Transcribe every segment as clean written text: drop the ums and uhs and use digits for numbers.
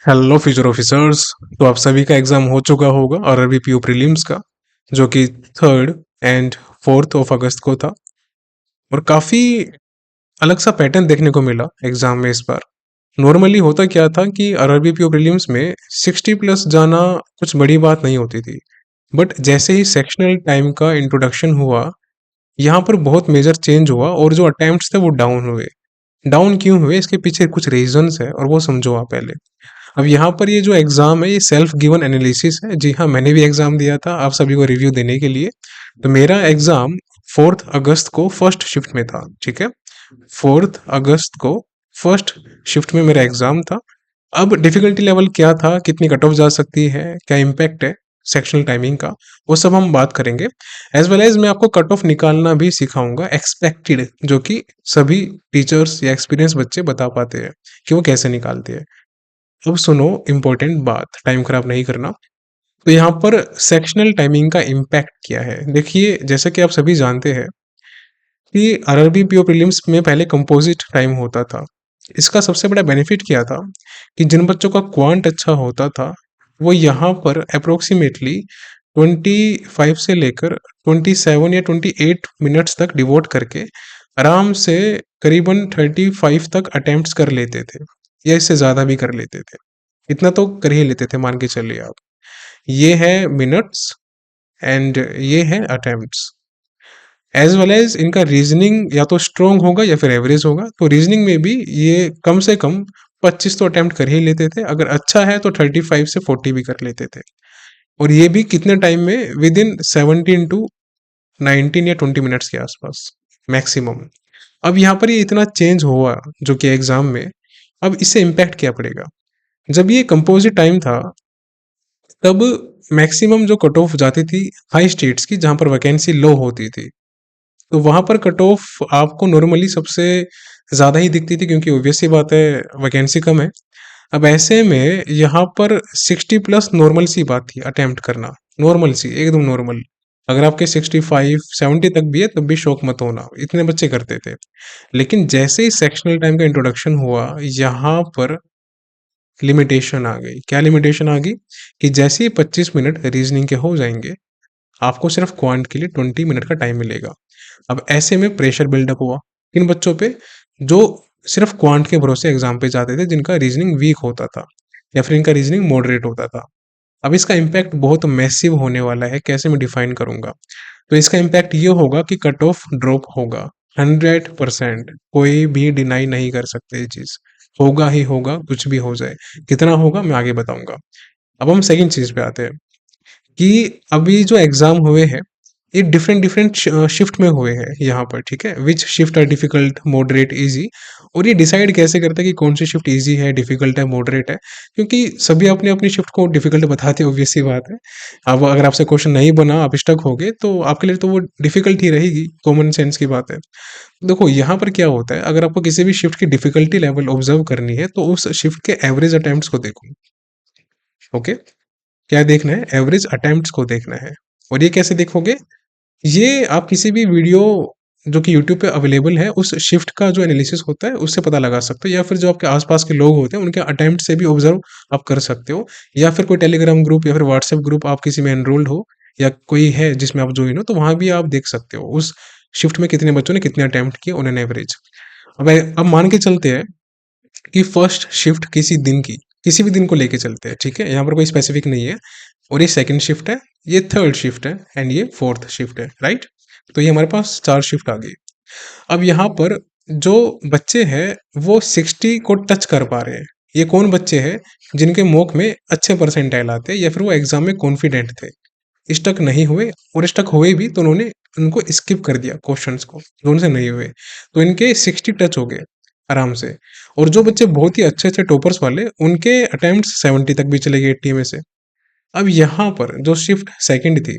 Hello future officers. तो आप सभी का एग्जाम हो चुका होगा आरआरबी पीओ प्रीलिम्स का, जो कि 3rd और 4th ऑफ अगस्त को था। और काफ़ी अलग सा पैटर्न देखने को मिला एग्जाम में इस बार। नॉर्मली होता क्या था कि आरआरबी पीओ प्रीलिम्स में 60+ जाना कुछ बड़ी बात नहीं होती थी। बट जैसे ही सेक्शनल टाइम का इंट्रोडक्शन हुआ, यहाँ पर बहुत मेजर चेंज हुआ और जो अटेम्प्ट्स थे वो डाउन हुए। डाउन क्यों हुए, इसके पीछे कुछ रीजंस है और वो समझो आप पहले। अब यहाँ पर ये जो एग्जाम है ये सेल्फ गिवन एनालिसिस है। जी हाँ, मैंने भी एग्जाम दिया था आप सभी को रिव्यू देने के लिए। तो मेरा एग्जाम 4th अगस्त को फर्स्ट शिफ्ट में था, ठीक है। 4th अगस्त को फर्स्ट शिफ्ट में मेरा एग्जाम था। अब डिफिकल्टी लेवल क्या था, कितनी कट ऑफ जा सकती है, क्या इम्पैक्ट है सेक्शनल टाइमिंग का, वो सब हम बात करेंगे। एज वेल एज मैं आपको कट ऑफ निकालना भी सिखाऊंगा एक्सपेक्टेड, जो कि सभी टीचर्स या एक्सपीरियंस बच्चे बता पाते हैं कि वो कैसे निकालते हैं। अब सुनो इम्पोर्टेंट बात, टाइम खराब नहीं करना। तो यहाँ पर सेक्शनल टाइमिंग का इम्पैक्ट क्या है, देखिए जैसा कि आप सभी जानते हैं कि आरआरबी पीओ प्रीलिम्स में पहले कंपोजिट टाइम होता था। इसका सबसे बड़ा बेनिफिट क्या था कि जिन बच्चों का क्वांट अच्छा होता था वो यहाँ पर अप्रोक्सीमेटली 25 से लेकर 27 या 28 मिनट्स तक डिवोट करके आराम से करीबन 35 तक अटेम्प्ट्स कर लेते थे, या इससे ज़्यादा भी कर लेते थे। इतना तो कर ही लेते थे, मान के चलिए आप। ये है मिनट्स एंड ये है अटेम्प्ट्स। एज वेल एज इनका रीजनिंग या तो स्ट्रोंग होगा या फिर एवरेज होगा। तो रीजनिंग में भी ये कम से कम 25 तो अटेम्प्ट कर ही लेते थे, अगर अच्छा है तो 35 से 40 भी कर लेते थे। और ये भी कितने टाइम में, विद इन 17 to 19 या 20 मिनट्स के आसपास मैक्सिमम। अब यहाँ पर ये इतना चेंज हुआ जो कि एग्जाम में, अब इससे इम्पैक्ट क्या पड़ेगा। जब ये कंपोजिट टाइम था तब मैक्सिमम जो कट ऑफ जाती थी हाई स्टेट्स की, जहां पर वैकेंसी लो होती थी, तो वहां पर कट ऑफ आपको नॉर्मली सबसे ज्यादा ही दिखती थी, क्योंकि ऑब्वियस सी बात है वैकेंसी कम है। अब ऐसे में यहाँ पर 60+ नॉर्मल सी बात थी अटेम्प्ट करना, नॉर्मल सी एकदम नॉर्मल। अगर आपके 65 70 तक भी है तब भी शौक मत होना, इतने बच्चे करते थे। लेकिन जैसे ही सेक्शनल टाइम का इंट्रोडक्शन हुआ, यहाँ पर लिमिटेशन आ गई। क्या लिमिटेशन आ गई कि जैसे ही 25 मिनट रीजनिंग के हो जाएंगे, आपको सिर्फ क्वांट के लिए 20 मिनट का टाइम मिलेगा। अब ऐसे में प्रेशर बिल्डअप हुआ इन बच्चों पे जो सिर्फ क्वांट के भरोसे एग्जाम पे जाते थे, जिनका रीजनिंग वीक होता था या फिर इनका रीजनिंग मॉडरेट होता था। अब इसका इम्पैक्ट बहुत मैसिव होने वाला है, कैसे मैं डिफाइन करूंगा। तो इसका इम्पैक्ट ये होगा कि कट ऑफ ड्रॉप होगा 100%। कोई भी डिनाई नहीं कर सकते, ये चीज होगा ही होगा, कुछ भी हो जाए। कितना होगा मैं आगे बताऊंगा। अब हम सेकंड चीज पे आते हैं कि अभी जो एग्जाम हुए हैं ये डिफरेंट डिफरेंट शिफ्ट में हुए हैं यहाँ पर, ठीक है। Which shift are difficult, moderate, easy. और ये डिसाइड कैसे करता है कि कौन सी शिफ्ट इजी है, डिफिकल्ट है, मॉडरेट है, क्योंकि सभी अपनी अपनी शिफ्ट को डिफिकल्ट बताते हैं, ऑब्वियस सी बात है। अब अगर आपसे क्वेश्चन नहीं बना, आप स्टक हो गए, तो आपके लिए तो वो डिफिकल्ट ही रहेगी, कॉमन सेंस की बात है। देखो यहाँ पर क्या होता है, अगर आपको किसी भी शिफ्ट की डिफिकल्टी लेवल ऑब्जर्व करनी है तो उस शिफ्ट के एवरेज अटेम्प्ट्स को देखो। ओके, क्या देखना है, एवरेज अटेम्प्ट्स को देखना है। और ये कैसे देखोगे, ये आप किसी भी वीडियो जो कि यूट्यूब पे अवेलेबल है उस शिफ्ट का जो एनालिसिस होता है उससे पता लगा सकते हो, या फिर जो आपके आसपास के लोग होते हैं उनके अटेम्प्ट से भी ऑब्जर्व आप कर सकते हो। या फिर कोई टेलीग्राम ग्रुप या फिर व्हाट्सएप ग्रुप आप किसी में एनरोल्ड हो या कोई है जिसमें आप ज्वाइन हो, तो वहां भी आप देख सकते हो उस शिफ्ट में कितने बच्चों ने कितने अटेम्प्ट किए ऑन एन एवरेज। अब मान के चलते हैं कि फर्स्ट शिफ्ट किसी दिन की, किसी भी दिन को लेके चलते हैं, ठीक है, यहाँ पर कोई स्पेसिफिक नहीं है। और ये सेकंड शिफ्ट है, ये थर्ड शिफ्ट है एंड ये फोर्थ शिफ्ट है, राइट। तो ये हमारे पास 4 शिफ्ट आ गई। अब यहाँ पर जो बच्चे हैं वो 60 को टच कर पा रहे हैं। ये कौन बच्चे हैं, जिनके मॉक में अच्छे परसेंटाइल आते हैं या फिर वो एग्जाम में कॉन्फिडेंट थे, स्टक नहीं हुए। और स्टक हुए भी तो उन्होंने उनको स्किप कर दिया क्वेश्चंस को, जो उनसे नहीं हुए। तो इनके 60 टच हो गए आराम से। और जो बच्चे बहुत ही अच्छे अच्छे टॉपर्स वाले, उनके अटेम्प्ट्स 70 तक भी चले गए 80 में से। अब यहाँ पर जो शिफ्ट सेकंड थी,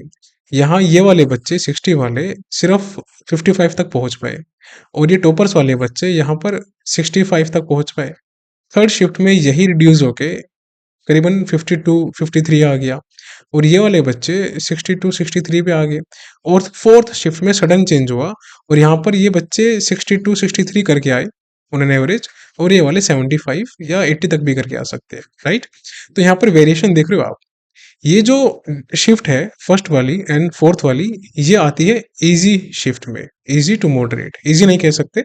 यहाँ ये वाले बच्चे 60 वाले सिर्फ 55 तक पहुंच पाए, और ये टॉपर्स वाले बच्चे यहाँ पर 65 तक पहुंच पाए। थर्ड शिफ्ट में यही रिड्यूस होके करीबन 52 53 आ गया, और ये वाले बच्चे 62 63 पे आ गए। और फोर्थ शिफ्ट में सडन चेंज हुआ, और यहाँ पर ये बच्चे 62 63 करके आए ऑन एन एवरेज, और ये वाले 75 या 80 तक भी करके आ सकते हैं, राइट? तो यहाँ पर वेरिएशन देख रहे हो आप। ये जो शिफ्ट है फर्स्ट वाली एंड फोर्थ वाली, ये आती है इजी शिफ्ट में, इजी टू मॉडरेट, इजी नहीं कह सकते,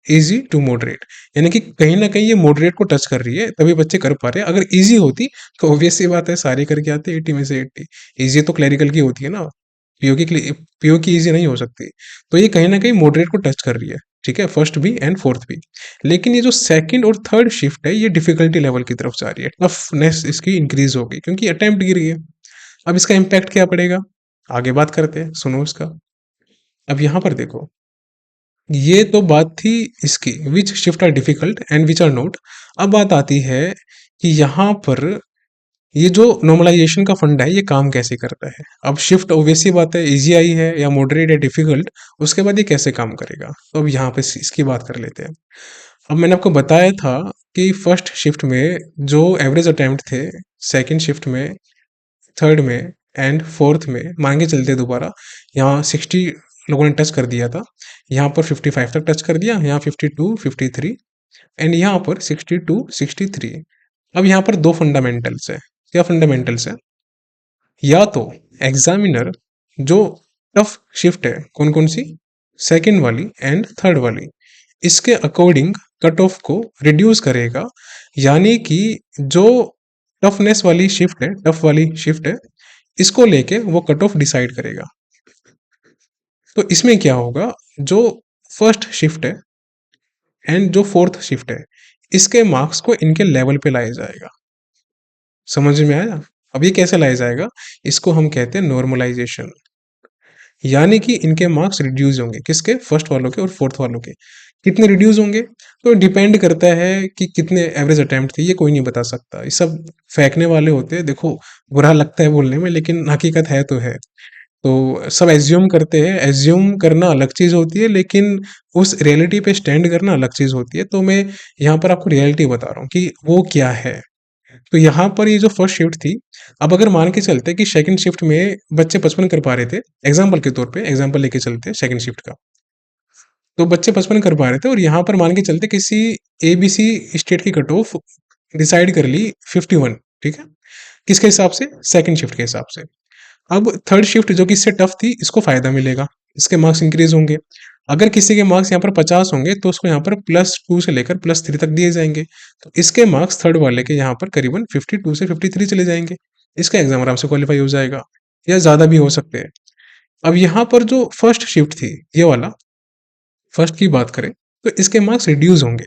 इजी टू मॉडरेट, यानी कि कहीं ना कहीं ये मॉडरेट को टच कर रही है, तभी बच्चे कर पा रहे हैं। अगर इजी होती तो ऑब्वियस सी बात है सारी करके आते 80 में से 80। इजी तो क्लैरिकल की होती है ना, पीओ की पीओ की इजी नहीं हो सकती। तो ये कहीं ना कहीं मॉडरेट को टच कर रही है, ठीक है, फर्स्ट भी एंड फोर्थ भी। लेकिन ये जो सेकंड और थर्ड शिफ्ट है, ये डिफिकल्टी लेवल की तरफ जा रही है, टफनेस इसकी इंक्रीज हो गई क्योंकि अटेम्प्ट गिर गई है। अब इसका इम्पैक्ट क्या पड़ेगा, आगे बात करते हैं, सुनो इसका। अब यहां पर देखो, ये तो बात थी इसकी, which shift are difficult and which are not. अब बात आती है कि यहाँ पर ये जो नॉर्मलाइजेशन का फंड है ये काम कैसे करता है। अब शिफ्ट ऑब्वियसली बात है, इजी आई है या मॉडरेट या डिफिकल्ट, उसके बाद ये कैसे काम करेगा, तो अब यहाँ पे इसकी बात कर लेते हैं। अब मैंने आपको बताया था कि फर्स्ट शिफ्ट में जो एवरेज अटेम्प्ट थे, सेकंड शिफ्ट में, थर्ड में एंड फोर्थ में मान के चलते दोबारा, यहाँ 60 लोगों ने टच कर दिया था, यहाँ पर 55 तक टच कर दिया, यहाँ 52 53 एंड यहाँ पर 62 63। अब यहाँ पर दो फंडामेंटल्स है। क्या फंडामेंटल्स है, या तो एग्जामिनर जो टफ शिफ्ट है कौन कौन सी, सेकंड वाली एंड थर्ड वाली, इसके अकॉर्डिंग कट ऑफ को रिड्यूस करेगा, यानी कि जो टफनेस वाली शिफ्ट है, टफ वाली शिफ्ट है, इसको लेके वो कट ऑफ डिसाइड करेगा। तो इसमें क्या होगा, जो फर्स्ट शिफ्ट है एंड जो फोर्थ शिफ्ट है, इसके मार्क्स को इनके लेवल पे लाया जाएगा। समझ में आया? अब ये कैसे लाया जाएगा, इसको हम कहते हैं नॉर्मलाइजेशन, यानी कि इनके मार्क्स रिड्यूस होंगे, किसके, फर्स्ट वालों के और फोर्थ वालों के। कितने रिड्यूस होंगे, तो डिपेंड करता है कि कितने एवरेज अटेम्प्ट थे, ये कोई नहीं बता सकता, ये सब फेंकने वाले होते हैं। देखो बुरा लगता है बोलने में, लेकिन हकीकत है तो है। तो सब एज्यूम करते हैं, एज्यूम करना अलग चीज होती है, लेकिन उस रियलिटी पे स्टैंड करना अलग चीज होती है। तो मैं यहाँ पर आपको रियलिटी बता रहा हूँ कि वो क्या है। तो यहाँ पर ये जो फर्स्ट शिफ्ट थी, अब अगर मान के चलते कि सेकंड शिफ्ट में बच्चे 55 कर पा रहे थे, एग्जाम्पल के तौर पे एग्जाम्पल लेके चलते सेकंड शिफ्ट का, तो बच्चे 55 कर पा रहे थे और यहाँ पर मान के चलते किसी एबीसी स्टेट की कट ऑफ डिसाइड कर ली 51, ठीक है, किसके हिसाब से, सेकंड शिफ्ट के हिसाब से। अब थर्ड शिफ्ट जो कि इससे टफ थी, इसको फायदा मिलेगा, इसके मार्क्स इंक्रीज होंगे। अगर किसी के मार्क्स यहाँ पर 50 होंगे तो उसको यहाँ पर +2 से लेकर +3 तक दिए जाएंगे, तो इसके मार्क्स थर्ड वाले के यहाँ पर करीबन 52 से 53 चले जाएंगे, इसका एग्जाम आराम से क्वालिफाई हो जाएगा, या ज्यादा भी हो सकते हैं। अब यहाँ पर जो फर्स्ट शिफ्ट थी, ये वाला फर्स्ट की बात करें, तो इसके मार्क्स रिड्यूस होंगे,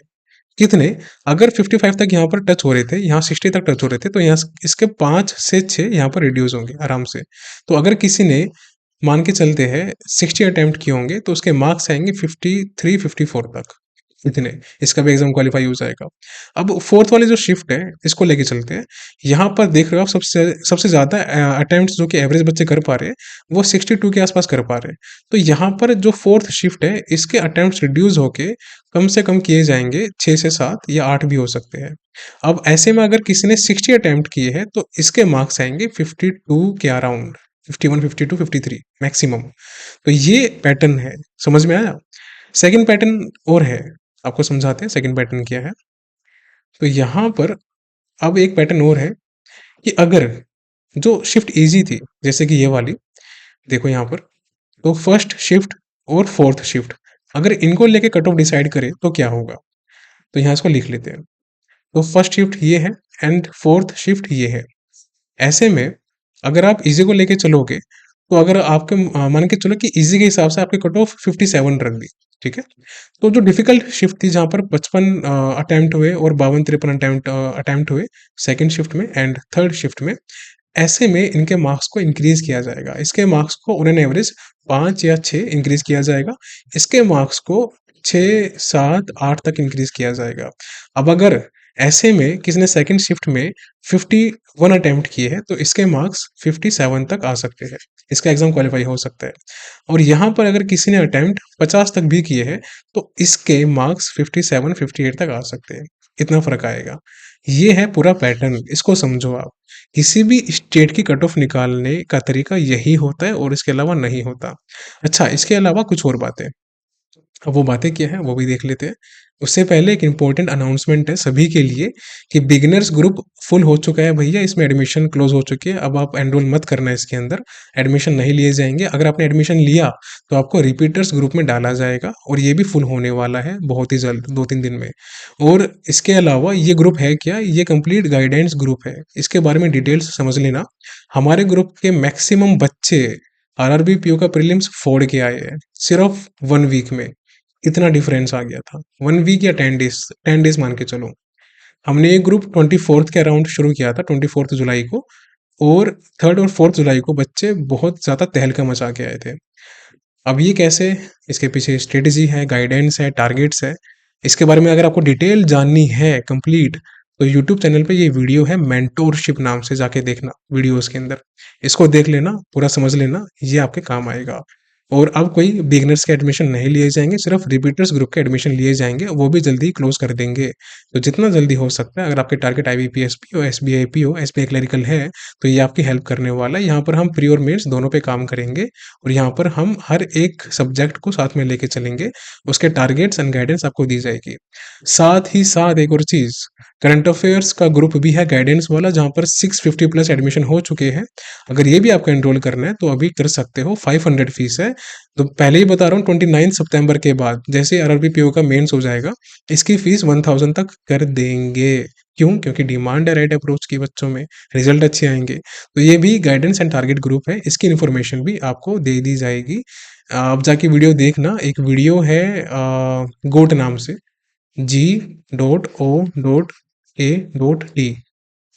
कितने, अगर 55 तक यहाँ पर टच हो रहे थे, यहाँ 60 तक टच हो रहे थे, तो यहाँ इसके 5 से 6 यहाँ पर रिड्यूस होंगे आराम से। तो अगर किसी ने मान के चलते हैं 60 अटेम्प्ट किए होंगे, तो उसके मार्क्स आएंगे 53 54 तक, इतने, इसका भी एग्जाम क्वालिफाई हो जाएगा। अब फोर्थ वाली जो शिफ्ट है, इसको लेके चलते हैं। यहाँ पर देख रहे हो आप, सबसे सबसे ज्यादा अटेम्प्ट जो कि एवरेज बच्चे कर पा रहे हैं, वो 62 के आसपास कर पा रहे हैं। तो यहाँ पर जो फोर्थ शिफ्ट है, इसके अटेम्प्ट रिड्यूस होके कम से कम किए जाएंगे 6 से 7 या 8 भी हो सकते हैं। अब ऐसे में अगर किसी ने 60 अटेम्प्ट किए हैं, तो इसके मार्क्स आएंगे 52 के अराउंड, 51 52 53 मैक्सिमम। तो ये पैटर्न है, समझ में आया? सेकंड पैटर्न और है, आपको समझाते हैं सेकंड पैटर्न क्या है। तो यहाँ पर अब एक पैटर्न और है कि अगर जो शिफ्ट इजी थी, जैसे कि ये वाली, देखो यहाँ पर, तो फर्स्ट शिफ्ट और फोर्थ शिफ्ट, अगर इनको लेके कट ऑफ डिसाइड करें तो क्या होगा, तो यहाँ इसको लिख लेते हैं। तो फर्स्ट शिफ्ट ये है एंड फोर्थ शिफ्ट ये है। ऐसे में अगर आप इजी को लेके चलोगे, तो अगर आपके मान के चलो कि इजी के हिसाब से आपके कट ऑफ 57 रख दी, ठीक है। तो जो डिफिकल्ट शिफ्ट थी, जहां पर 55 अटेम्प्ट हुए और 52 53 अटेम्प्ट हुए सेकंड शिफ्ट में एंड थर्ड शिफ्ट में, ऐसे में इनके मार्क्स को इंक्रीज किया जाएगा, इसके मार्क्स को ऑन एन एवरेज 5 या 6 इंक्रीज किया जाएगा, इसके मार्क्स को 6 7 8 तक इंक्रीज किया जाएगा। अब अगर ऐसे में किसी ने सेकंड शिफ्ट में 51 अटेम्प्ट किए हैं, तो इसके मार्क्स 57 तक आ सकते हैं, इसका एग्जाम क्वालिफाई हो सकता है। और यहाँ पर अगर किसी ने अटेम्प्ट 50 तक भी किए हैं, तो इसके मार्क्स 57 58 तक आ सकते हैं, इतना फर्क आएगा। ये है पूरा पैटर्न, इसको समझो आप। किसी भी स्टेट की कट ऑफ निकालने का तरीका यही होता है और इसके अलावा नहीं होता। अच्छा, इसके अलावा कुछ और बातें, अब वो बातें क्या है वो भी देख लेते हैं। उससे पहले एक इम्पोर्टेंट अनाउंसमेंट है सभी के लिए कि बिगिनर्स ग्रुप फुल हो चुका है भैया, इसमें एडमिशन क्लोज हो चुकी है, अब आप एनरोल मत करना है इसके अंदर, एडमिशन नहीं लिए जाएंगे। अगर आपने एडमिशन लिया तो आपको रिपीटर्स ग्रुप में डाला जाएगा और ये भी फुल होने वाला है बहुत ही जल्द, 2-3 दिन में। और इसके अलावा ये ग्रुप है क्या, ये कंप्लीट गाइडेंस ग्रुप है, इसके बारे में डिटेल्स समझ लेना। हमारे ग्रुप के मैक्सिमम बच्चे आरआरबी पीओ का प्रीलिम्स फोड़ के आए हैं सिर्फ 1 वीक में। इतना डिफरेंस आ गया था, 1 वीक या 10 डेज, 10 डेज मान के चलो। हमने ये ग्रुप 24th के अराउंड शुरू किया था, 24 जुलाई को, और 3rd और 4th जुलाई को बच्चे बहुत ज़्यादा तहलका मचा के आए थे। अब ये कैसे, इसके पीछे स्ट्रेटेजी है, गाइडेंस है, टारगेट्स है, इसके बारे में अगर आपको डिटेल जाननी है कंप्लीट, तो यूट्यूब चैनल पे ये वीडियो है मेंटोरशिप नाम से, जाके देखना वीडियोस के अंदर, इसको देख लेना, पूरा समझ लेना, ये आपके काम आएगा। और अब कोई बिगनर्स के एडमिशन नहीं लिए जाएंगे, सिर्फ रिपीटर्स ग्रुप के एडमिशन लिए जाएंगे, वो भी जल्दी क्लोज कर देंगे। तो जितना जल्दी हो सकता है, अगर आपके टारगेट IBPS हो, SBI हो, SBI क्लरिकल है, तो ये आपकी हेल्प करने वाला है। यहाँ पर हम प्री और मेंस दोनों पे काम करेंगे और यहाँ पर हम हर एक सब्जेक्ट को साथ में लेके चलेंगे, उसके टारगेट्स एंड गाइडेंस आपको दी जाएगी। साथ ही साथ एक और चीज, करंट अफेयर्स का ग्रुप भी है गाइडेंस वाला, जहाँ पर 650 प्लस एडमिशन हो चुके हैं। अगर ये भी आपको एनरोल करना है तो अभी कर सकते हो, 500 फीस है। तो पहले ही बता रहा हूँ, 29 सितंबर के बाद जैसे आरआरबी पीओ का मेंस हो जाएगा, इसकी फीस 1000 तक कर देंगे। क्यों? क्योंकि डिमांड है राइट अप्रोच की, बच्चों में रिजल्ट अच्छे आएंगे। तो ये भी गाइडेंस एंड टारगेट ग्रुप है, इसकी इन्फॉर्मेशन भी आपको दे दी जाएगी। आप जाके वीडियो देखना, एक वीडियो है गोट नाम से, G.O.A.T,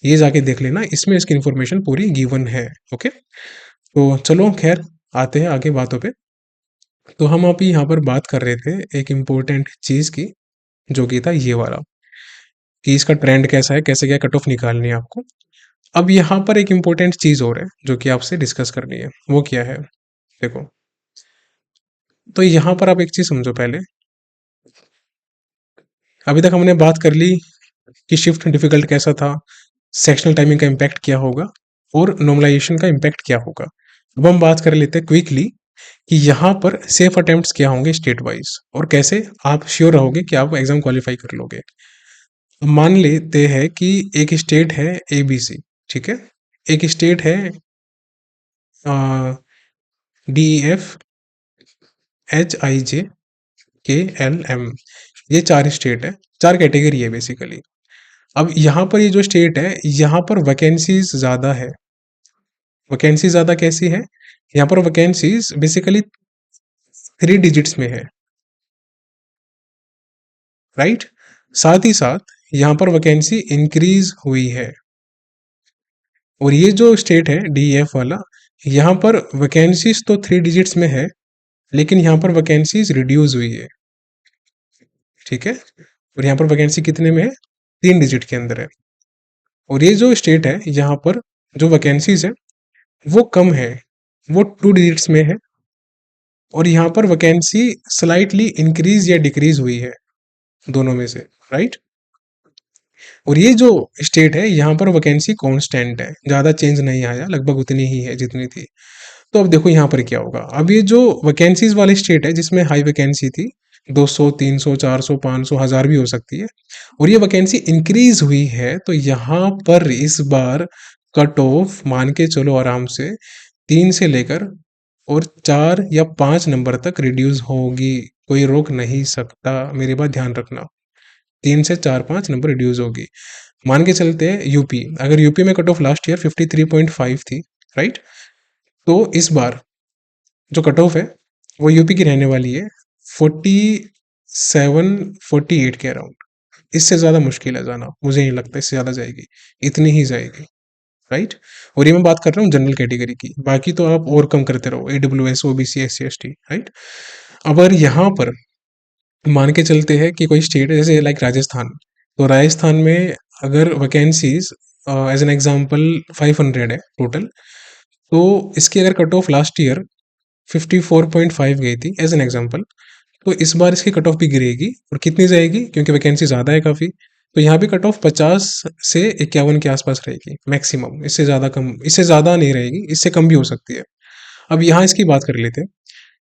ये जाके देख लेना, इसमें इसकी इन्फॉर्मेशन पूरी गिवन है। ओके, तो चलो खैर आते हैं आगे बातों पे। तो हम अभी यहाँ पर बात कर रहे थे एक इम्पोर्टेंट चीज़ की, जो कि था ये वाला, कि इसका ट्रेंड कैसा है, कैसे क्या कट ऑफ निकालनी है आपको। अब यहाँ पर एक इम्पोर्टेंट चीज़ और है जो कि आपसे डिस्कस करनी है, वो क्या है, देखो। तो यहाँ पर आप एक चीज़ समझो पहले, अभी तक हमने बात कर ली कि शिफ्ट डिफिकल्ट कैसा था, सेक्शनल टाइमिंग का इम्पैक्ट क्या होगा, और नॉर्मलाइजेशन का इम्पैक्ट क्या होगा। अब हम बात कर लेते हैं क्विकली कि यहाँ पर सेफ अटेम्प्ट्स क्या होंगे स्टेट वाइज, और कैसे आप श्योर रहोगे कि आप एग्जाम क्वालिफाई कर लोगे। मान लेते हैं कि एक स्टेट है ABC, ठीक है, एक स्टेट है DEF HIJKLM, ये 4 स्टेट है, 4 कैटेगरी है बेसिकली। अब यहाँ पर ये जो स्टेट है, यहाँ पर वैकेंसीज ज़्यादा है। वैकेंसी ज़्यादा कैसी है, यहाँ पर वैकेंसीज बेसिकली 3 डिजिट्स में है, राइट। साथ ही साथ यहाँ पर वैकेंसी इंक्रीज हुई है। और ये जो स्टेट है DEF वाला, यहाँ पर वैकेंसीज तो 3 डिजिट्स में है, लेकिन यहाँ पर वैकेंसीज रिड्यूस हुई है, ठीक है। और यहाँ पर वैकेंसी कितने में है, 3 डिजिट के अंदर है। और ये जो स्टेट है, यहाँ पर जो वैकेंसीज है वो कम है, वो 2 डिजिट्स में है। और यहाँ पर वैकेंसी स्लाइटली इंक्रीज या डिक्रीज हुई है, दोनों में से, राइट। और ये जो स्टेट है, यहाँ पर वैकेंसी कांस्टेंट है, ज़्यादा चेंज नहीं आया, लगभग उतनी ही है जितनी थी। तो अब देखो यहाँ पर क्या होगा। अब ये जो वैकेंसीज वाली स्टेट है, जिसमें हाई वैकेंसी थी, 200, 300, 400, 500, 1000 भी हो सकती है, और ये वैकेंसी इंक्रीज हुई है, तो यहाँ पर इस बार कट ऑफ मान के चलो आराम से 3 से लेकर और 4 या 5 नंबर तक रिड्यूस होगी, कोई रोक नहीं सकता, मेरी बात ध्यान रखना। 3 से 4-5 नंबर रिड्यूस होगी। मान के चलते हैं यूपी, अगर यूपी में कट ऑफ लास्ट ईयर 53.5 थी, राइट, तो इस बार जो कट ऑफ है वो यूपी की रहने वाली है 47-48 के अराउंड। इससे ज़्यादा मुश्किल है जाना, मुझे नहीं लगता इससे ज़्यादा जाएगी, इतनी ही जाएगी, राइट। और ये मैं बात कर रहा हूँ जनरल कैटेगरी की, बाकी तो आप और कम करते रहो, AWS, OBC, SC ST, right. अगर यहाँ पर मान के चलते हैं कि कोई स्टेट जैसे लाइक राजस्थान, तो राजस्थान में अगर वैकेंसीज एज एन एग्जांपल 500 है टोटल, तो इसकी अगर कट ऑफ लास्ट ईयर 54.5 गई थी एज एन एग्जांपल, तो इस बार इसकी कट ऑफ भी गिरेगी, और कितनी जाएगी, क्योंकि वैकेंसी ज़्यादा है काफ़ी, तो यहाँ भी कट ऑफ 50 से 51 के आसपास रहेगी मैक्सिमम, इससे ज़्यादा कम, इससे ज़्यादा नहीं रहेगी, इससे कम भी हो सकती है। अब यहाँ इसकी बात कर लेते हैं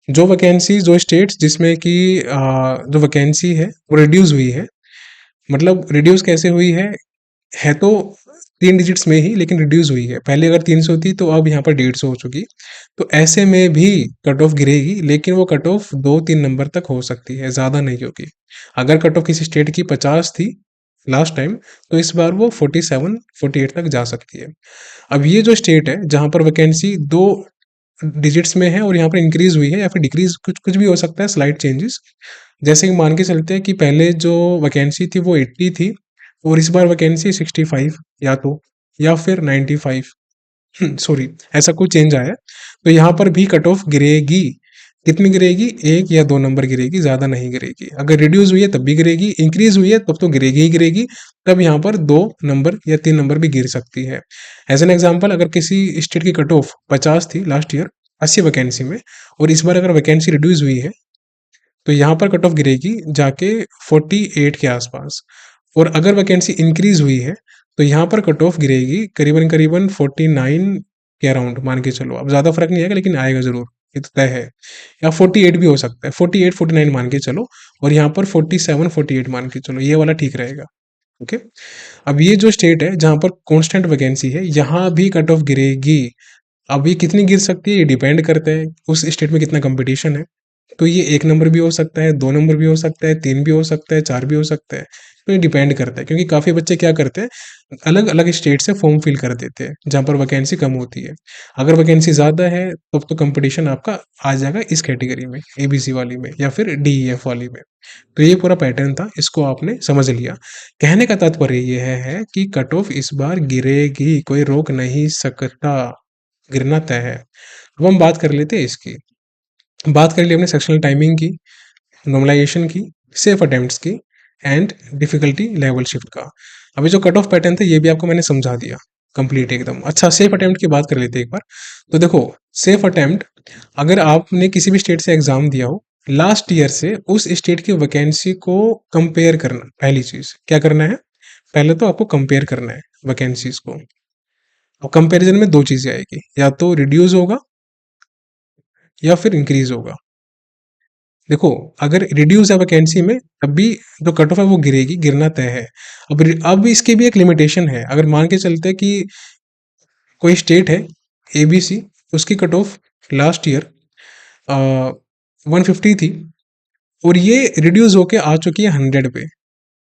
जो वैकेंसी, जो स्टेट्स जिसमें कि जो वैकेंसी है वो रिड्यूस हुई है, मतलब रिड्यूस कैसे हुई है तो 3 डिजिट्स में ही, लेकिन रिड्यूस हुई है। पहले अगर 300 थी तो अब यहाँ पर 150 हो चुकी। तो ऐसे में भी कट ऑफ गिरेगी, लेकिन वो कट ऑफ 2-3 नंबर तक हो सकती है, ज़्यादा नहीं होगी। अगर कट ऑफ किसी स्टेट की 50 थी लास्ट टाइम, तो इस बार वो 47-48 तक जा सकती है। अब ये जो स्टेट है जहाँ पर वैकेंसी 2 डिजिट्स में है और यहाँ पर इंक्रीज हुई है या फिर डिक्रीज, कुछ कुछ भी हो सकता है, स्लाइट चेंजेस। जैसे कि मान के चलते हैं कि पहले जो वैकेंसी थी वो 80 थी और इस बार वैकेंसी 65 या तो, या फिर 95, सॉरी, ऐसा कुछ चेंज आया है। तो यहाँ पर भी कट ऑफ गिरेगी। कितनी गिरेगी? 1 या 2 नंबर गिरेगी, ज़्यादा नहीं गिरेगी। अगर रिड्यूस हुई है तब भी गिरेगी, इंक्रीज हुई है तब तो गिरेगी ही गिरेगी। तब यहाँ पर 2 नंबर या 3 नंबर भी गिर सकती है। एज एन एग्जाम्पल, अगर किसी स्टेट की कट ऑफ 50 थी लास्ट ईयर 80 वैकेंसी में, और इस बार अगर वैकेंसी रिड्यूस हुई है, तो यहाँ पर कट ऑफ गिरेगी जाके 48 के आसपास। और अगर वैकेंसी इंक्रीज हुई है, तो यहाँ पर कट ऑफ गिरेगी करीबन करीबन 49 के अराउंड, मान के चलो। अब ज़्यादा फर्क नहीं आएगा, लेकिन आएगा ज़रूर, ये तो तय है। या 48 भी हो सकता है, 48-49 मान के चलो, और यहाँ पर 47-48 मान के चलो, ये वाला ठीक रहेगा। ओके। अब ये जो स्टेट है जहाँ पर कॉन्स्टेंट वैकेंसी है, यहाँ भी कट ऑफ गिरेगी। अब ये कितनी गिर सकती है, ये डिपेंड करता है उस स्टेट में कितना कंपटीशन है। तो ये 1 नंबर भी हो सकता है, 2 नंबर भी हो सकता है, 3 भी हो सकता है, 4 भी हो सकता है। तो ये डिपेंड करता है, क्योंकि काफ़ी बच्चे क्या करते हैं, अलग-अलग स्टेट से फॉर्म फिल कर देते हैं, जहाँ पर वैकेंसी कम होती है। अगर वैकेंसी ज़्यादा है, तब तो कंपटीशन आपका आ जाएगा इस कैटेगरी में, एबीसी वाली में या फिर डीईएफ वाली में। तो ये पूरा पैटर्न था, इसको आपने समझ लिया। कहने का तात्पर्य ये है कि कट ऑफ इस बार गिरेगी, कोई रोक नहीं सकता, गिरना तय है। अब हम बात कर लेते हैं इसकी। बात कर ली हमने सेक्शनल टाइमिंग की, नॉर्मलाइजेशन की, सेफ अटेम्प्ट्स की, एंड डिफिकल्टी लेवल शिफ्ट का। अभी जो कट ऑफ पैटर्न थे ये भी आपको मैंने समझा दिया कंप्लीट एकदम। अच्छा, सेफ अटेम्प्ट की बात कर लेते हैं एक बार। तो देखो, सेफ अटेम्प्ट, अगर आपने किसी भी स्टेट से एग्जाम दिया हो, लास्ट ईयर से उस स्टेट की वैकेंसी को कंपेयर करना। पहली चीज क्या करना है, पहले तो आपको कंपेयर करना है वैकेंसीज को। और कंपैरिजन में दो चीजें आएगी, या तो रिड्यूस होगा या फिर इंक्रीज होगा। देखो, अगर रिड्यूस है वैकेंसी में, तब भी जो कट ऑफ है वो गिरेगी, गिरना तय है। अब इसकी भी एक लिमिटेशन है। अगर मान के चलते हैं कि कोई स्टेट है एबीसी, उसकी कट ऑफ लास्ट ईयर 150 थी और ये रिड्यूस होके आ चुकी है 100 पे,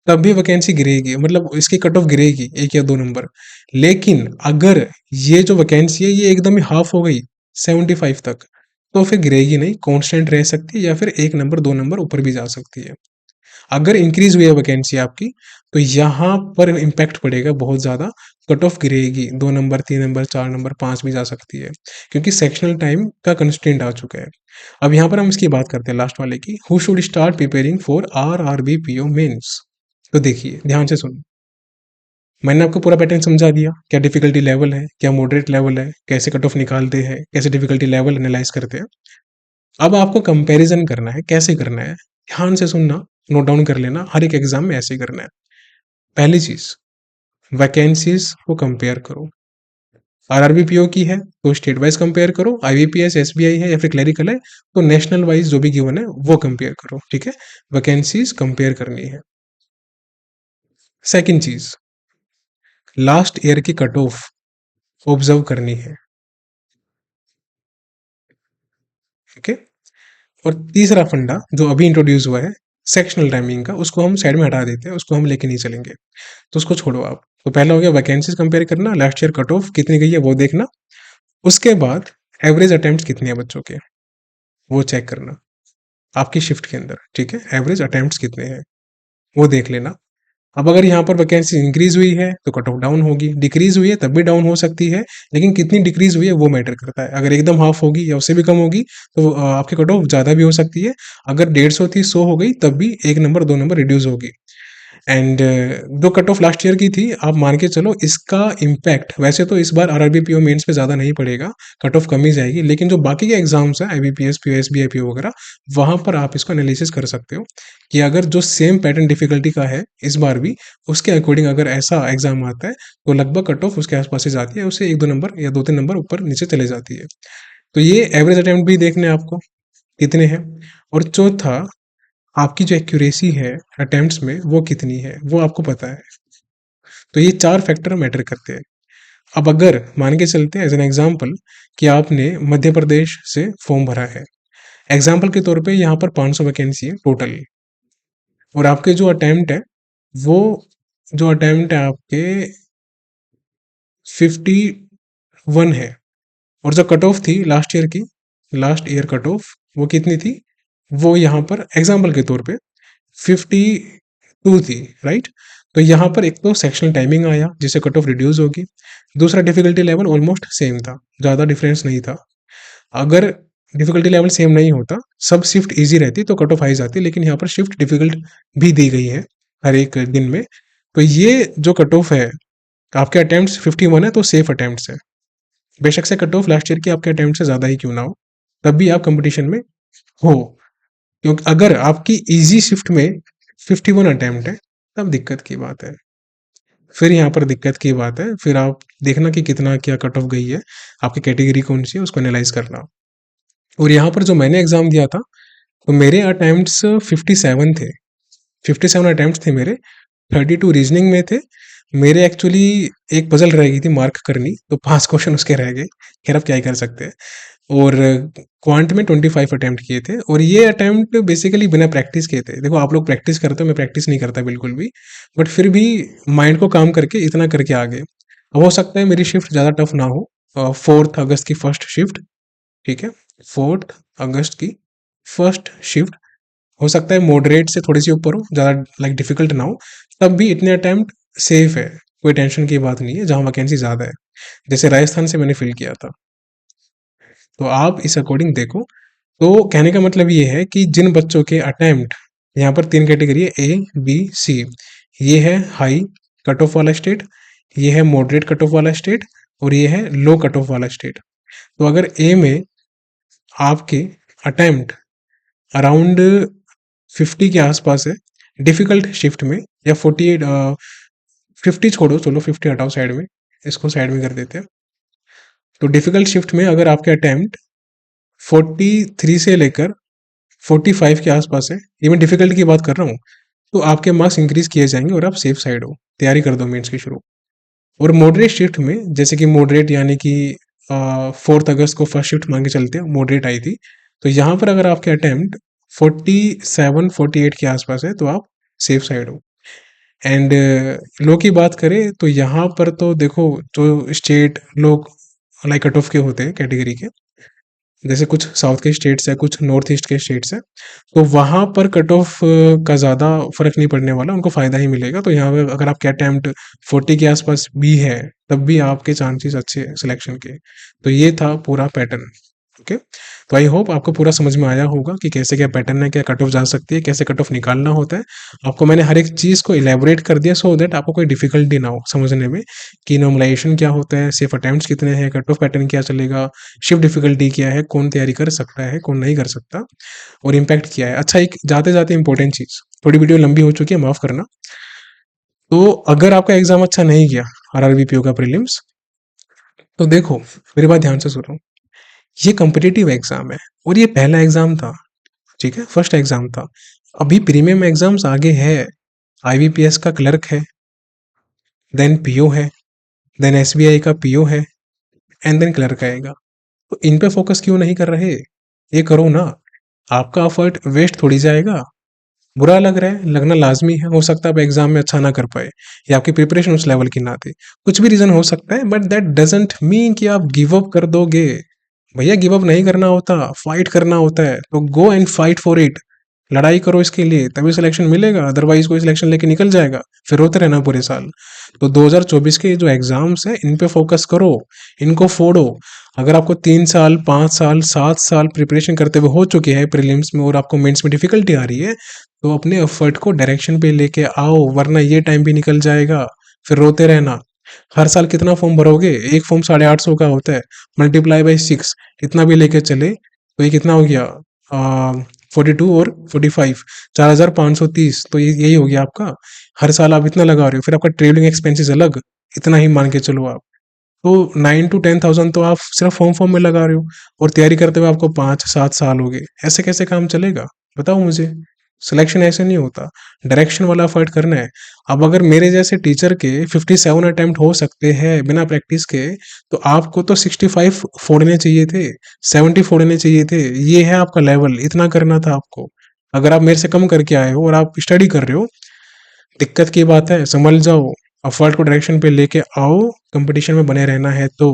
तब भी वैकेंसी गिरेगी, मतलब इसकी कट ऑफ गिरेगी 1 या 2 नंबर। लेकिन अगर ये जो वैकेंसी है ये एकदम ही हाफ हो गई 75 तक, तो फिर गिरेगी नहीं, कांस्टेंट रह सकती है, या फिर 1 नंबर 2 नंबर ऊपर भी जा सकती है। अगर इंक्रीज हुई है वैकेंसी आपकी, तो यहाँ पर इम्पैक्ट पड़ेगा बहुत ज़्यादा, कट ऑफ गिरेगी, 2 नंबर 3 नंबर 4 नंबर 5 भी जा सकती है, क्योंकि सेक्शनल टाइम का कंस्टेंट आ चुका है। अब यहाँ पर हम इसकी बात करते हैं लास्ट वाले की, who should start preparing for RRB PO mains. तो देखिए ध्यान से सुनो, मैंने आपको पूरा पैटर्न समझा दिया, क्या डिफिकल्टी लेवल है, क्या मॉडरेट लेवल है, कैसे कट ऑफ निकालते हैं, कैसे डिफिकल्टी लेवल एनालाइज करते हैं। अब आपको कंपैरिजन करना है, कैसे करना है, ध्यान से सुनना, नोट डाउन कर लेना, हर एक एग्जाम में ऐसे ही करना है। पहली चीज, वैकेंसीज को कंपेयर करो। आरआरबी पीओ की है तो स्टेट वाइज कंपेयर करो, आईबीपीएस एसबीआई है या फिर क्लरिकल है तो नेशनल वाइज जो भी गिवन है वो कंपेयर करो। ठीक है, वैकेंसीज कंपेयर करनी है। सेकंड चीज, लास्ट ईयर की कट ऑफ ऑब्जर्व करनी है। ठीक है, और तीसरा फंडा जो अभी इंट्रोड्यूस हुआ है सेक्शनल टाइमिंग का, उसको हम साइड में हटा देते हैं, उसको हम लेके नहीं चलेंगे, तो उसको छोड़ो आप। तो पहला हो गया वैकेंसीज कंपेयर करना, लास्ट ईयर कट ऑफ कितनी गई है वो देखना। उसके बाद एवरेज अटेम्प्ट कितने हैं बच्चों के, वो चेक करना आपकी शिफ्ट के अंदर। ठीक है, एवरेज अटेम्प्ट कितने हैं वो देख लेना। अब अगर यहाँ पर वैकेंसी इंक्रीज हुई है तो कट ऑफ डाउन होगी, डिक्रीज हुई है तब भी डाउन हो सकती है, लेकिन कितनी डिक्रीज हुई है वो मैटर करता है। अगर एकदम हाफ होगी या उससे भी कम होगी तो आपकी कट ऑफ ज़्यादा भी हो सकती है। अगर 150 थी 100 हो गई, तब भी 1 नंबर 2 नंबर रिड्यूस होगी। एंड जो कट ऑफ लास्ट ईयर की थी, आप मान के चलो इसका इम्पैक्ट वैसे तो इस बार आरआरबी पीओ मेंस पे ज़्यादा नहीं पड़ेगा, कट ऑफ कम ही जाएगी, लेकिन जो बाकी के एग्जाम्स हैं आईबीपीएस पीओ एसबीआई पीओ वगैरह, वहाँ पर आप इसको एनालिसिस कर सकते हो कि अगर जो सेम पैटर्न डिफिकल्टी का है इस बार भी, उसके अकॉर्डिंग अगर ऐसा एग्जाम आता है तो लगभग कट ऑफ उसके आसपास ही जाती है, उससे 1-2 नंबर या 2-3 नंबर ऊपर नीचे चले जाती है। तो ये एवरेज अटेम्प्ट भी देखने हैं आपको। कितने हैं, और चौथा आपकी जो एक्यूरेसी है अटेम्प्ट्स में वो कितनी है, वो आपको पता है। तो ये 4 फैक्टर मैटर करते हैं। अब अगर मान के चलते हैं एज एन एग्जांपल कि आपने मध्य प्रदेश से फॉर्म भरा है, एग्जांपल के तौर पे यहाँ पर 500 वैकेंसी है टोटल, और आपके जो अटेम्प्ट है वो जो अटेम्प्ट है आपके 51 है, और जो कट ऑफ थी लास्ट ईयर कट ऑफ वो कितनी थी, वो यहाँ पर एग्जाम्पल के तौर पे 52 थी, राइट। तो यहाँ पर एक तो सेक्शनल टाइमिंग आया जिससे कट ऑफ रिड्यूस होगी, दूसरा डिफिकल्टी लेवल ऑलमोस्ट सेम था, ज़्यादा डिफरेंस नहीं था। अगर डिफिकल्टी लेवल सेम नहीं होता, सब शिफ्ट इजी रहती तो कट ऑफ हाई जाती, लेकिन यहाँ पर शिफ्ट डिफिकल्ट भी दी गई है हर एक दिन में। तो ये जो कट ऑफ है, आपके अटेम्प्ट 51 है तो सेफ अटेम्प्ट है, बेशक से कट ऑफ लास्ट ईयर की आपके अटेम्प्ट से ज़्यादा ही क्यों ना हो, तब भी आप कंपटीशन में हो। क्योंकि अगर आपकी इजी शिफ्ट में 51 अटेम्प्ट है तब दिक्कत की बात है, फिर यहाँ पर दिक्कत की बात है, फिर आप देखना कि कितना क्या कट ऑफ गई है, आपकी कैटेगरी कौन सी है उसको एनालाइज करना। और यहाँ पर जो मैंने एग्जाम दिया था तो मेरे अटेम्प्ट्स 57 थे, 57 अटेम्प्ट्स थे मेरे, 32 रीजनिंग में थे मेरे। एक्चुअली एक पजल रह गई थी मार्क करनी, तो 5 क्वेश्चन उसके रह गए, खैर अब क्या ही कर सकते हैं। और क्वांट में 25 अटेम्प्ट किए थे, और ये अटेम्प्ट बेसिकली बिना प्रैक्टिस किए थे। देखो आप लोग प्रैक्टिस करते हो, मैं प्रैक्टिस नहीं करता बिल्कुल भी, बट फिर भी माइंड को काम करके इतना करके आ गए। हो सकता है मेरी शिफ्ट ज़्यादा टफ ना हो, 4 अगस्त की फर्स्ट शिफ्ट, ठीक है, 4 अगस्त की फर्स्ट शिफ्ट हो सकता है मॉडरेट से थोड़ी सी ऊपर हो, ज़्यादा लाइक डिफिकल्ट ना हो, तब भी इतने अटेम्प्ट सेफ है, कोई टेंशन की बात नहीं है जहाँ वैकेंसी ज़्यादा है, जैसे राजस्थान से मैंने फिल किया था। तो आप इस अकॉर्डिंग देखो। तो कहने का मतलब ये है कि जिन बच्चों के अटेम्प्ट, यहाँ पर 3 कैटेगरी है, ए बी सी, ये है हाई कट ऑफ वाला स्टेट, ये है मॉडरेट कट ऑफ वाला स्टेट, और ये है लो कट ऑफ वाला स्टेट। तो अगर ए में आपके अटेम्प्ट अराउंड 50 के आसपास है डिफिकल्ट शिफ्ट में, या 48, 50 छोड़ो, चलो 50 हटाओ साइड में, इसको साइड में कर देते हैं। तो डिफिकल्ट शिफ्ट में अगर आपके अटेम्प्ट 43 से लेकर 45 के आसपास है, ये मैं डिफिकल्ट की बात कर रहा हूँ, तो आपके मार्क्स इंक्रीज किए जाएंगे और आप सेफ साइड हो, तैयारी कर दो मेंस की शुरू। और मॉडरेट शिफ्ट में, जैसे कि मॉडरेट यानी कि 4 अगस्त को फर्स्ट शिफ्ट मान के चलते हैं, मॉडरेट आई थी, तो यहाँ पर अगर आपके अटेम्प्ट 47-48 के आसपास है तो आप सेफ साइड हो। एंड लो की बात करें तो यहाँ पर तो देखो, जो स्टेट लोग लाइक कट ऑफ के होते हैं कैटेगरी के, जैसे कुछ साउथ के स्टेट्स है, कुछ नॉर्थ ईस्ट के स्टेट्स है, तो वहाँ पर कट ऑफ का ज़्यादा फर्क नहीं पड़ने वाला, उनको फ़ायदा ही मिलेगा। तो यहाँ पे अगर आपके अटेम्प्ट 40 के आसपास भी है तब भी आपके चांसेस अच्छे हैं सिलेक्शन के। तो ये था पूरा पैटर्न। ओके, तो आई होप आपको पूरा समझ में आया होगा कि कैसे क्या पैटर्न है, क्या कट ऑफ जा सकती है, कैसे कट ऑफ निकालना होता है। आपको मैंने हर एक चीज़ को इलेबोरेट कर दिया सो दैट आपको कोई डिफिकल्टी ना हो समझने में कि नॉर्मलाइजेशन क्या होता है, सेफ अटेम्प्ट्स कितने हैं, कट ऑफ पैटर्न क्या चलेगा, शिफ्ट डिफिकल्टी क्या है, कौन तैयारी कर सकता है, कौन नहीं कर सकता, और इम्पैक्ट क्या है। अच्छा, एक जाते जाते इंपॉर्टेंट चीज़, थोड़ी वीडियो लंबी हो चुकी है, माफ़ करना। तो अगर आपका एग्जाम अच्छा नहीं गया आरआरबी का प्रीलिम्स, तो देखो मेरी बात ध्यान से सुनो, ये कॉम्पिटिटिव एग्जाम है और ये पहला एग्जाम था, ठीक है, फर्स्ट एग्जाम था। अभी प्रीमियम एग्जाम्स आगे है, आईबीपीएस का क्लर्क है, देन पीओ है, देन एसबीआई का पीओ है, एंड देन क्लर्क आएगा। तो इन पे फोकस क्यों नहीं कर रहे, ये करो ना, आपका एफर्ट वेस्ट थोड़ी जाएगा। बुरा लग रहा है, लगना लाजमी है, हो सकता है आप एग्जाम में अच्छा ना कर पाए या आपकी प्रिपरेशन उस लेवल की ना थी, कुछ भी रीजन हो सकता है, बट दैट डजंट मीन कि आप गिव अप कर दोगे। भैया गिव अप नहीं करना होता, फाइट करना होता है, तो go and fight for it, लड़ाई करो इसके लिए, तभी सिलेक्शन मिलेगा, अदरवाइज कोई सिलेक्शन लेके निकल जाएगा, फिर रोते रहना पूरे साल। तो 2024 के जो एग्जाम्स है इन पे फोकस करो, इनको फोड़ो। अगर आपको 3 साल 5 साल 7 साल प्रिपरेशन करते हुए हो चुके हैं प्रीलिम्स में और आपको मेंस में डिफिकल्टी आ रही है, तो अपने एफर्ट को डायरेक्शन पे लेके आओ, वरना ये टाइम भी निकल जाएगा, फिर रोते रहना। हर साल कितना फॉर्म भरोगे, एक फॉर्म 850 का होता है, मल्टीप्लाई बाई 6, इतना भी लेके चले तो ये कितना हो गया, 42 और 45, 4530, तो ये यही हो गया आपका। हर साल आप इतना लगा रहे हो, फिर आपका ट्रेवलिंग एक्सपेंसेस अलग, इतना ही मान के चलो आप। तो 9 to 10,000 तो आप सिर्फ फॉर्म में लगा रहे हो, और तैयारी करते हुए आपको 5-7 साल हो गए। ऐसे कैसे काम चलेगा, बताओ मुझे। सिलेक्शन ऐसे नहीं होता, डायरेक्शन वाला एफर्ट करना है। अब अगर मेरे जैसे टीचर के 57 अटेम्प्ट हो सकते हैं बिना प्रैक्टिस के, तो आपको तो 65 फोड़ने चाहिए थे, 70 फोड़ने चाहिए थे। ये है आपका लेवल, इतना करना था आपको। अगर आप मेरे से कम करके आए हो और आप स्टडी कर रहे हो, दिक्कत की बात है, संभल जाओ। अफर्ट को डायरेक्शन पे लेके आओ, कंपटीशन में बने रहना है तो,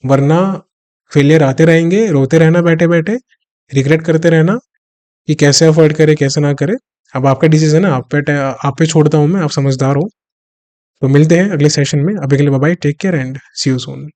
वरना फेलियर आते रहेंगे, रोते रहना बैठे बैठे, रिग्रेट करते रहना कि कैसे अफोर्ड करे कैसे ना करे। अब आपका डिसीजन है, आप पे छोड़ता हूँ मैं, आप समझदार हो। तो मिलते हैं अगले सेशन में, अभी के लिए bye bye, take care and see you soon.